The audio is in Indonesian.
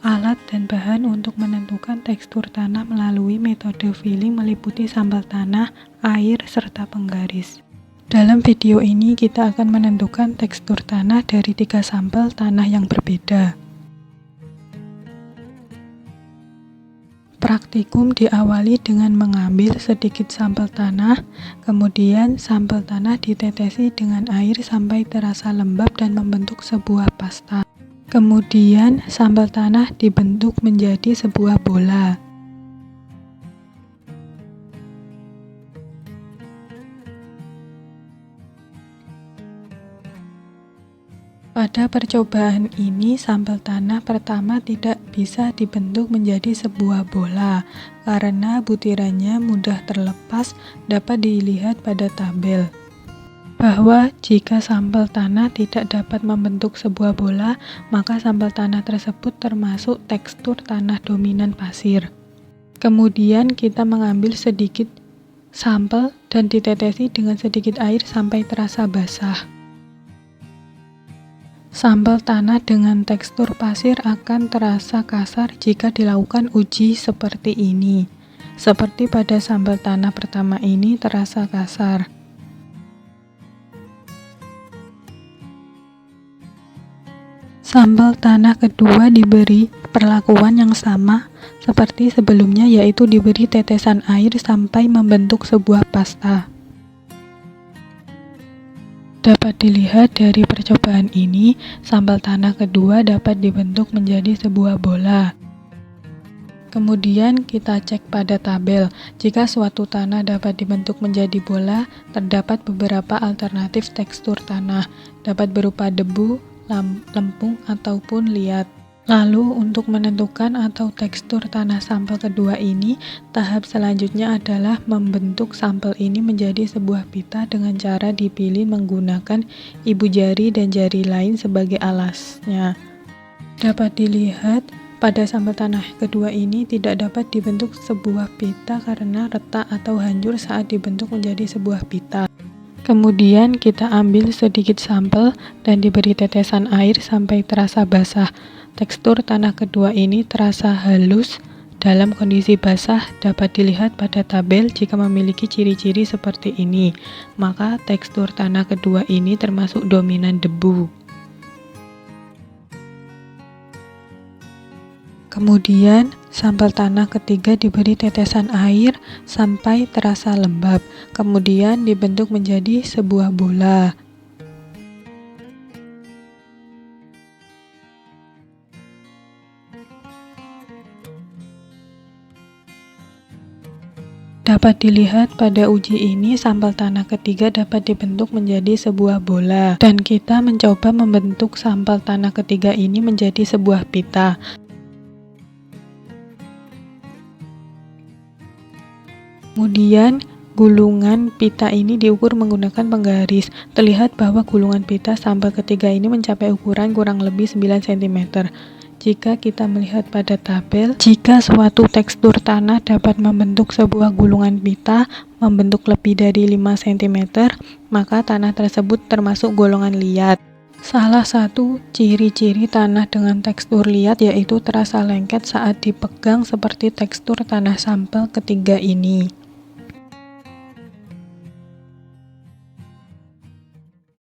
Alat dan bahan untuk menentukan tekstur tanah melalui metode filling meliputi sampel tanah, air, serta penggaris. Dalam video ini kita akan menentukan tekstur tanah dari 3 sampel tanah yang berbeda. Praktikum diawali dengan mengambil sedikit sampel tanah, kemudian sampel tanah ditetesi dengan air sampai terasa lembab dan membentuk sebuah pasta. Kemudian sampel tanah dibentuk menjadi sebuah bola. Pada percobaan ini, sampel tanah pertama tidak bisa dibentuk menjadi sebuah bola karena butirannya mudah terlepas. Dapat dilihat pada tabel bahwa jika sampel tanah tidak dapat membentuk sebuah bola, maka sampel tanah tersebut termasuk tekstur tanah dominan pasir. Kemudian kita mengambil sedikit sampel dan ditetesi dengan sedikit air sampai terasa basah. Sampel tanah dengan tekstur pasir akan terasa kasar jika dilakukan uji seperti ini. Seperti pada sampel tanah pertama ini terasa kasar. Sampel tanah kedua diberi perlakuan yang sama seperti sebelumnya, yaitu diberi tetesan air sampai membentuk sebuah pasta. Dapat dilihat dari percobaan ini, sampel tanah kedua dapat dibentuk menjadi sebuah bola. Kemudian kita cek pada tabel, jika suatu tanah dapat dibentuk menjadi bola, terdapat beberapa alternatif tekstur tanah, dapat berupa debu, lempung, ataupun liat. Lalu untuk menentukan atau tekstur tanah sampel kedua ini, tahap selanjutnya adalah membentuk sampel ini menjadi sebuah pita dengan cara dipilih menggunakan ibu jari dan jari lain sebagai alasnya. Dapat dilihat pada sampel tanah kedua ini tidak dapat dibentuk sebuah pita karena retak atau hancur saat dibentuk menjadi sebuah pita. Kemudian kita ambil sedikit sampel dan diberi tetesan air sampai terasa basah. Tekstur tanah kedua ini terasa halus dalam kondisi basah. Dapat dilihat pada tabel jika memiliki ciri-ciri seperti ini, maka tekstur tanah kedua ini termasuk dominan debu. Kemudian sampel tanah ketiga diberi tetesan air sampai terasa lembab, kemudian dibentuk menjadi sebuah bola. Dapat dilihat pada uji ini, sampel tanah ketiga dapat dibentuk menjadi sebuah bola, dan kita mencoba membentuk sampel tanah ketiga ini menjadi sebuah pita. Kemudian gulungan pita ini diukur menggunakan penggaris. Terlihat bahwa gulungan pita sampel ketiga ini mencapai ukuran kurang lebih 9 cm. Jika kita melihat pada tabel, jika suatu tekstur tanah dapat membentuk sebuah gulungan pita membentuk lebih dari 5 cm, maka tanah tersebut termasuk golongan liat. Salah satu ciri-ciri tanah dengan tekstur liat yaitu terasa lengket saat dipegang seperti tekstur tanah sampel ketiga ini.